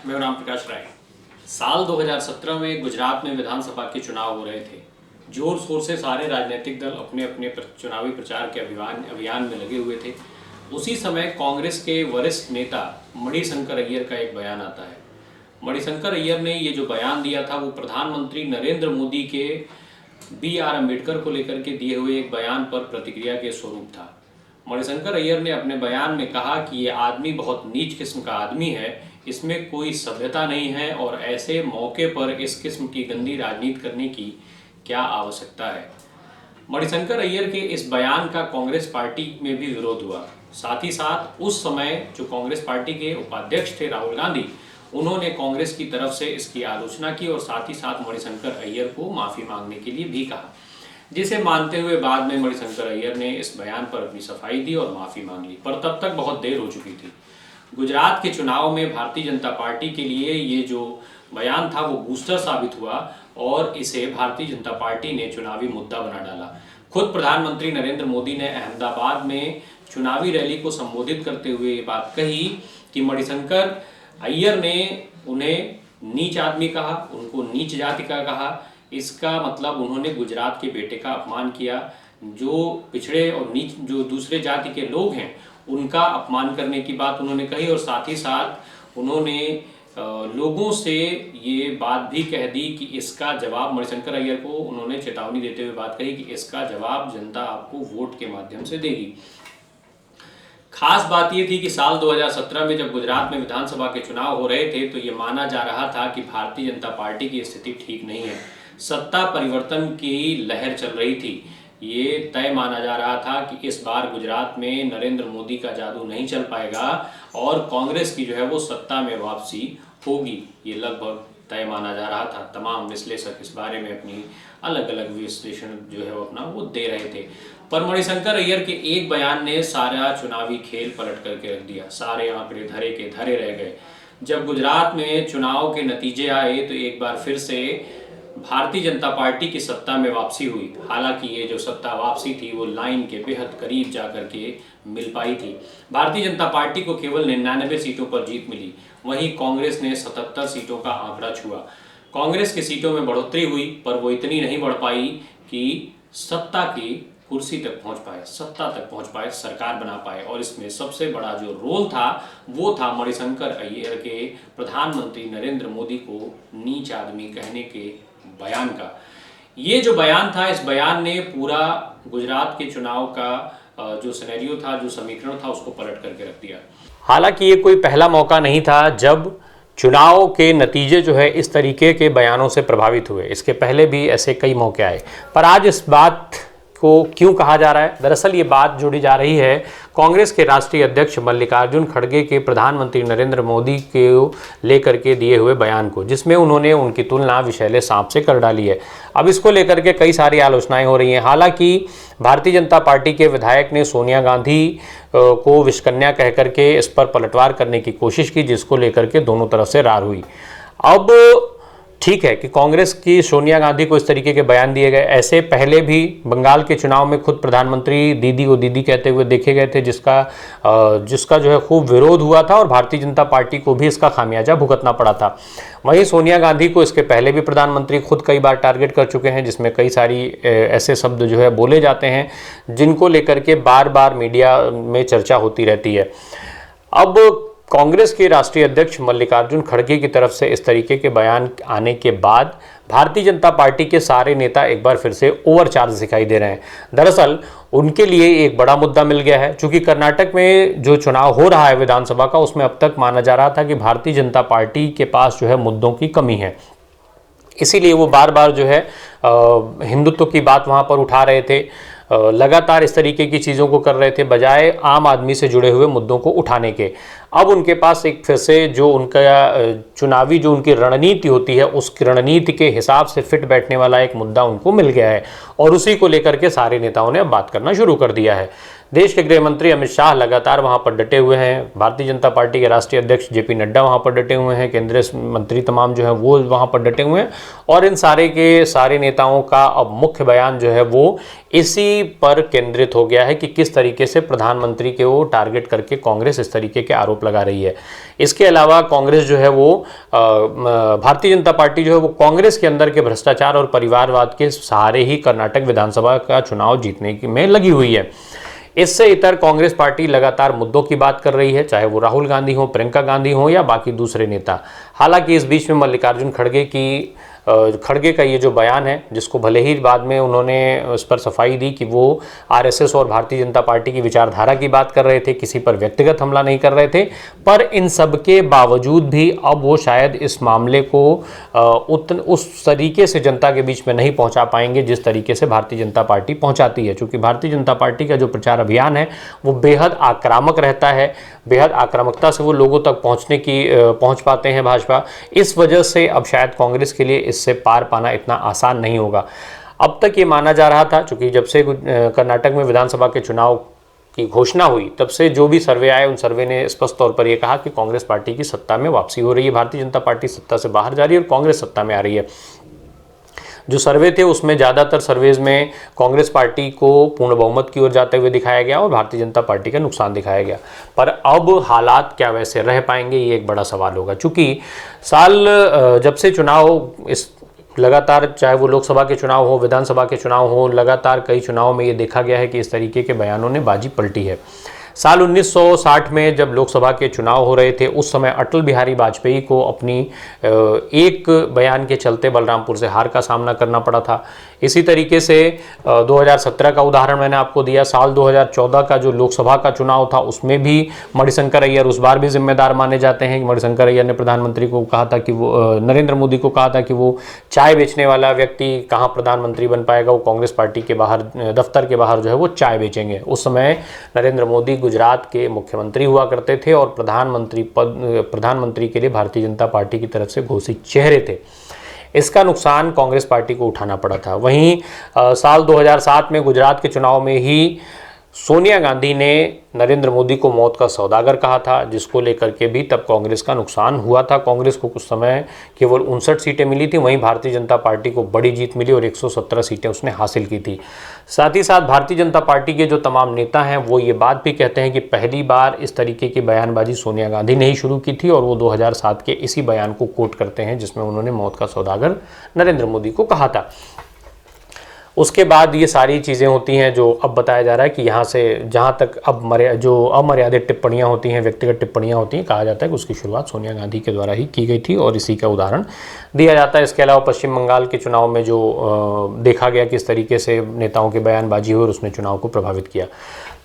मेरा नाम प्रकाश राय। साल 2017 में गुजरात में विधानसभा के चुनाव हो रहे थे। जोर शोर से सारे राजनीतिक दल अपने अपने चुनावी प्रचार के अभियान में लगे हुए थे। उसी समय कांग्रेस के वरिष्ठ नेता मणिशंकर अय्यर का एक बयान आता है। मणिशंकर अय्यर ने ये जो बयान दिया था वो प्रधानमंत्री नरेंद्र मोदी के BR अम्बेडकर को लेकर के दिए हुए एक बयान पर प्रतिक्रिया के स्वरूप था। मणिशंकर अय्यर ने अपने बयान में कहा कि ये आदमी बहुत नीच किस्म का आदमी है, इसमें कोई सभ्यता नहीं है और ऐसे मौके पर इस किस्म की गंदी राजनीति करने की क्या आवश्यकता है। मणिशंकर अय्यर के इस बयान का कांग्रेस पार्टी में भी विरोध हुआ। साथ ही साथ उस समय जो कांग्रेस पार्टी के उपाध्यक्ष थे राहुल गांधी, उन्होंने कांग्रेस की तरफ से इसकी आलोचना की और साथ ही साथ मणिशंकर अय्यर को माफ़ी मांगने के लिए भी कहा, जिसे मानते हुए बाद में मणिशंकर अय्यर ने इस बयान पर अपनी सफाई दी और माफ़ी मांग ली। पर तब तक बहुत देर हो चुकी थी। गुजरात के चुनाव में भारतीय जनता पार्टी के लिए ये जो बयान था वो बूस्टर साबित हुआ और इसे भारतीय जनता पार्टी ने चुनावी मुद्दा बना डाला। खुद प्रधानमंत्री नरेंद्र मोदी ने अहमदाबाद में चुनावी रैली को संबोधित करते हुए ये बात कही कि मणिशंकर अय्यर ने उन्हें नीच आदमी कहा, उनको नीच जाति का कहा। इसका मतलब उन्होंने गुजरात के बेटे का अपमान किया। जो पिछड़े और नीच जो दूसरे जाति के लोग हैं उनका अपमान करने की बात उन्होंने कही और साथ ही साथ उन्होंने लोगों से ये बात भी कह दी कि इसका जवाब, मणिशंकर अय्यर को उन्होंने चेतावनी देते हुए बात कही कि इसका जवाब जनता आपको वोट के माध्यम से देगी। खास बात ये थी कि साल 2017 में जब गुजरात में विधानसभा के चुनाव हो रहे थे तो ये माना जा रहा था कि भारतीय जनता पार्टी की स्थिति ठीक नहीं है, सत्ता परिवर्तन की लहर चल रही थी। ये तय माना जा रहा था कि इस बार गुजरात में नरेंद्र मोदी का जादू नहीं चल पाएगा और कांग्रेस की जो है वो सत्ता में वापसी होगी। ये लगभग तय माना जा रहा था। तमाम विश्लेषक इस बारे में अपनी अलग अलग विश्लेषण जो है वो अपना वो दे रहे थे। पर मणिशंकर अय्यर के एक बयान ने सारा चुनावी खेल पलट करके रख दिया। सारे आंकड़े धरे के धरे रह गए। जब गुजरात में चुनाव के नतीजे आए तो एक बार फिर से भारतीय जनता पार्टी की सत्ता में वापसी हुई। हालांकि ये जो सत्ता वापसी थी वो लाइन के बेहद करीब जाकर के मिल पाई थी। भारतीय जनता पार्टी को केवल 99 सीटों पर जीत मिली, वहीं कांग्रेस ने 77 सीटों का आंकड़ा छुआ। कांग्रेस की सीटों में बढ़ोतरी हुई पर वो इतनी नहीं बढ़ पाई कि सत्ता की कुर्सी तक पहुंच पाए, सत्ता तक पहुंच पाए, सरकार बना पाए। और इसमें सबसे बड़ा जो रोल था वो था मणिशंकर अय्यर के प्रधानमंत्री नरेंद्र मोदी को नीच आदमी कहने के बयान का। ये जो बयान था, इस बयान ने पूरा गुजरात के चुनाव का जो सिनेरियो था, जो समीकरण था, उसको पलट करके रख दिया। हालांकि ये कोई पहला मौका नहीं था जब चुनाव के नतीजे जो है इस तरीके के बयानों से प्रभावित हुए। इसके पहले भी ऐसे कई मौके आए। पर आज इस बात को क्यों कहा जा रहा है? दरअसल ये बात जोड़ी जा रही है कांग्रेस के राष्ट्रीय अध्यक्ष मल्लिकार्जुन खड़गे के प्रधानमंत्री नरेंद्र मोदी के लेकर के दिए हुए बयान को, जिसमें उन्होंने उनकी तुलना विषैले सांप से कर डाली है। अब इसको लेकर के कई सारी आलोचनाएं हो रही हैं। हालांकि भारतीय जनता पार्टी के विधायक ने सोनिया गांधी को विषकन्या कह करके इस पर पलटवार करने की कोशिश की, जिसको लेकर के दोनों तरफ से रार हुई। अब ठीक है कि कांग्रेस की सोनिया गांधी को इस तरीके के बयान दिए गए। ऐसे पहले भी बंगाल के चुनाव में खुद प्रधानमंत्री दीदी को दीदी कहते हुए देखे गए थे, जिसका जो है खूब विरोध हुआ था और भारतीय जनता पार्टी को भी इसका खामियाजा भुगतना पड़ा था। वहीं सोनिया गांधी को इसके पहले भी प्रधानमंत्री खुद कई बार टारगेट कर चुके हैं, जिसमें कई सारी ऐसे शब्द जो है बोले जाते हैं जिनको लेकर के बार बार मीडिया में चर्चा होती रहती है। अब कांग्रेस के राष्ट्रीय अध्यक्ष मल्लिकार्जुन खड़गे की तरफ से इस तरीके के बयान आने के बाद भारतीय जनता पार्टी के सारे नेता एक बार फिर से ओवरचार्ज दिखाई दे रहे हैं। दरअसल उनके लिए एक बड़ा मुद्दा मिल गया है, क्योंकि कर्नाटक में जो चुनाव हो रहा है विधानसभा का, उसमें अब तक माना जा रहा था कि भारतीय जनता पार्टी के पास जो है मुद्दों की कमी है। इसीलिए वो बार बार जो है हिंदुत्व की बात वहाँ पर उठा रहे थे, लगातार इस तरीके की चीज़ों को कर रहे थे बजाय आम आदमी से जुड़े हुए मुद्दों को उठाने के। अब उनके पास एक फिर से जो उनका चुनावी जो उनकी रणनीति होती है, उस रणनीति के हिसाब से फिट बैठने वाला एक मुद्दा उनको मिल गया है और उसी को लेकर के सारे नेताओं ने अब बात करना शुरू कर दिया है। देश के गृह मंत्री अमित शाह लगातार वहां पर डटे हुए हैं, भारतीय जनता पार्टी के राष्ट्रीय अध्यक्ष जेपी नड्डा वहां पर डटे हुए हैं, केंद्रीय मंत्री तमाम जो है वो वहां पर डटे हुए हैं और इन सारे के सारे नेताओं का अब मुख्य बयान जो है वो इसी पर केंद्रित हो गया है कि किस तरीके से प्रधानमंत्री के वो टारगेट करके कांग्रेस इस तरीके के आरोप आरोप लगा रही है। इसके अलावा कांग्रेस जो है वो भारतीय जनता पार्टी जो है वो कांग्रेस के अंदर के भ्रष्टाचार और परिवारवाद के सहारे ही कर्नाटक विधानसभा का चुनाव जीतने में लगी हुई है। इससे इतर कांग्रेस पार्टी लगातार मुद्दों की बात कर रही है, चाहे वो राहुल गांधी हो, प्रियंका गांधी हो या बाकी दूसरे नेता। हालांकि इस बीच में मल्लिकार्जुन खड़गे का ये जो बयान है, जिसको भले ही बाद में उन्होंने उस पर सफाई दी कि वो आरएसएस और भारतीय जनता पार्टी की विचारधारा की बात कर रहे थे, किसी पर व्यक्तिगत हमला नहीं कर रहे थे, पर इन सब के बावजूद भी अब वो शायद इस मामले को उस तरीके से जनता के बीच में नहीं पहुंचा पाएंगे जिस तरीके से भारतीय जनता पार्टी पहुंचाती है। क्योंकि भारतीय जनता पार्टी का जो प्रचार अभियान है वो बेहद आक्रामक रहता है, बेहद आक्रामकता से वो लोगों तक पहुंच पाते हैं भाजपा। इस वजह से अब शायद कांग्रेस के लिए इससे पार पाना इतना आसान नहीं होगा। अब तक ये माना जा रहा था, क्योंकि जब से कर्नाटक में विधानसभा के चुनाव की घोषणा हुई तब से जो भी सर्वे आए उन सर्वे ने स्पष्ट तौर पर यह कहा कि कांग्रेस पार्टी की सत्ता में वापसी हो रही है, भारतीय जनता पार्टी सत्ता से बाहर जा रही है और कांग्रेस सत्ता में आ रही है। जो सर्वे थे उसमें ज़्यादातर सर्वेज में कांग्रेस पार्टी को पूर्ण बहुमत की ओर जाते हुए दिखाया गया और भारतीय जनता पार्टी का नुकसान दिखाया गया। पर अब हालात क्या वैसे रह पाएंगे, ये एक बड़ा सवाल होगा। चूँकि जब से चुनाव इस लगातार, चाहे वो लोकसभा के चुनाव हो, विधानसभा के चुनाव हो, लगातार कई चुनाव में ये देखा गया है कि इस तरीके के बयानों ने बाजी पलटी है। साल 1960 में जब लोकसभा के चुनाव हो रहे थे उस समय अटल बिहारी वाजपेयी को अपनी एक बयान के चलते बलरामपुर से हार का सामना करना पड़ा था। इसी तरीके से 2017 का उदाहरण मैंने आपको दिया। साल 2014 का जो लोकसभा का चुनाव था उसमें भी मणिशंकर अय्यर उस बार भी जिम्मेदार माने जाते हैं। मणिशंकर अय्यर ने प्रधानमंत्री को कहा था कि वो नरेंद्र मोदी को कहा था कि वो चाय बेचने वाला व्यक्ति कहाँ प्रधानमंत्री बन पाएगा, वो कांग्रेस पार्टी के बाहर, दफ्तर के बाहर जो है वो चाय बेचेंगे। उस समय नरेंद्र मोदी गुजरात के मुख्यमंत्री हुआ करते थे और प्रधानमंत्री के लिए भारतीय जनता पार्टी की तरफ से घोषित चेहरे थे। इसका नुकसान कांग्रेस पार्टी को उठाना पड़ा था। वहीं साल 2007 में गुजरात के चुनाव में ही सोनिया गांधी ने नरेंद्र मोदी को मौत का सौदागर कहा था, जिसको लेकर के भी तब कांग्रेस का नुकसान हुआ था। कांग्रेस को कुछ समय केवल 59 सीटें मिली थी, वहीं भारतीय जनता पार्टी को बड़ी जीत मिली और 117 सीटें उसने हासिल की थी। साथ ही साथ भारतीय जनता पार्टी के जो तमाम नेता हैं वो ये बात भी कहते हैं कि पहली बार इस तरीके की बयानबाजी सोनिया गांधी ने ही शुरू की थी और वो 2007 के इसी बयान को कोट करते हैं जिसमें उन्होंने मौत का सौदागर नरेंद्र मोदी को कहा था। उसके बाद ये सारी चीज़ें होती हैं जो अब बताया जा रहा है कि यहाँ से जहाँ तक अब जो अमर्यादित टिप्पणियाँ होती हैं, व्यक्तिगत टिप्पणियाँ होती हैं, कहा जाता है कि उसकी शुरुआत सोनिया गांधी के द्वारा ही की गई थी और इसी का उदाहरण दिया जाता है। इसके अलावा पश्चिम बंगाल के चुनाव में जो देखा गया किस तरीके से नेताओं की बयानबाजी हुई और उसने चुनाव को प्रभावित किया।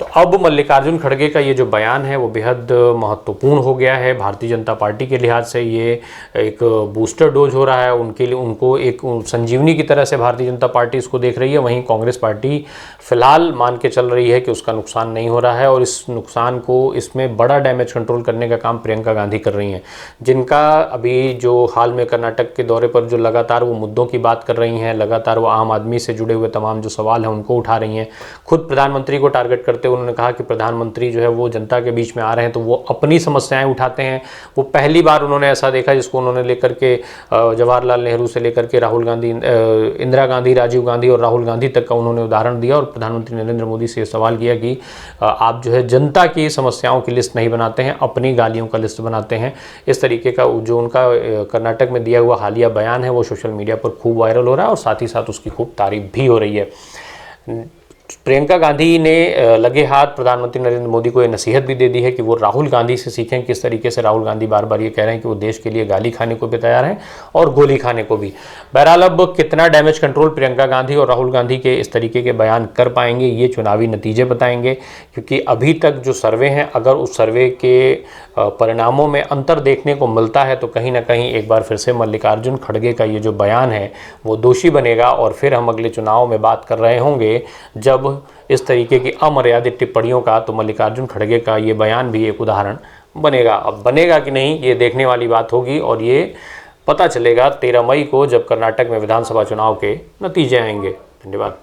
तो अब मल्लिकार्जुन खड़गे का ये जो बयान है वो बेहद महत्वपूर्ण हो गया है। भारतीय जनता पार्टी के लिहाज से ये एक बूस्टर डोज हो रहा है उनके लिए, उनको एक संजीवनी की तरह से भारतीय जनता पार्टी इसको देख रही है। वहीं कांग्रेस पार्टी फिलहाल मान के चल रही है कि उसका नुकसान नहीं हो रहा है और इस नुकसान को, इसमें बड़ा डैमेज कंट्रोल करने का काम प्रियंका गांधी कर रही हैं, जिनका अभी जो हाल में कर्नाटक के दौरे पर जो लगातार वो मुद्दों की बात कर रही हैं, लगातार वो आम आदमी से जुड़े हुए तमाम जो सवाल हैं उनको उठा रही हैं। खुद प्रधानमंत्री को टारगेट करते उन्होंने कहा कि प्रधानमंत्री जो है वो जनता के बीच में आ रहे हैं तो वो अपनी समस्याएं उठाते हैं। वो पहली बार उन्होंने ऐसा देखा जिसको उन्होंने लेकर के जवाहरलाल नेहरू से लेकर के राहुल गांधी, इंदिरा गांधी, राजीव गांधी और राहुल गांधी तक का उन्होंने उदाहरण दिया और प्रधानमंत्री नरेंद्र मोदी से सवाल किया कि आप जो है जनता की समस्याओं की लिस्ट नहीं बनाते हैं, अपनी गालियों का लिस्ट बनाते हैं। इस तरीके का जो उनका कर्नाटक में दिया हुआ हालिया बयान है वो सोशल मीडिया पर खूब वायरल हो रहा है और साथ ही साथ उसकी खूब तारीफ भी हो रही है। प्रियंका गांधी ने लगे हाथ प्रधानमंत्री नरेंद्र मोदी को ये नसीहत भी दे दी है कि वो राहुल गांधी से सीखें किस तरीके से राहुल गांधी बार बार ये कह रहे हैं कि वो देश के लिए गाली खाने को भी तैयार हैं और गोली खाने को भी। बहरहाल अब कितना डैमेज कंट्रोल प्रियंका गांधी और राहुल गांधी के इस तरीके के बयान कर पाएंगे ये चुनावी नतीजे बताएंगे, क्योंकि अभी तक जो सर्वे हैं अगर उस सर्वे के परिणामों में अंतर देखने को मिलता है तो कहीं ना कहीं एक बार फिर से मल्लिकार्जुन खड़गे का ये जो बयान है वो दोषी बनेगा और फिर हम अगले चुनाव में बात कर रहे होंगे जब इस तरीके की अमर्यादित टिप्पणियों का, तो मल्लिकार्जुन खड़गे का ये बयान भी एक उदाहरण बनेगा। अब बनेगा कि नहीं ये देखने वाली बात होगी और ये पता चलेगा 13 मई को जब कर्नाटक में विधानसभा चुनाव के नतीजे आएंगे। धन्यवाद।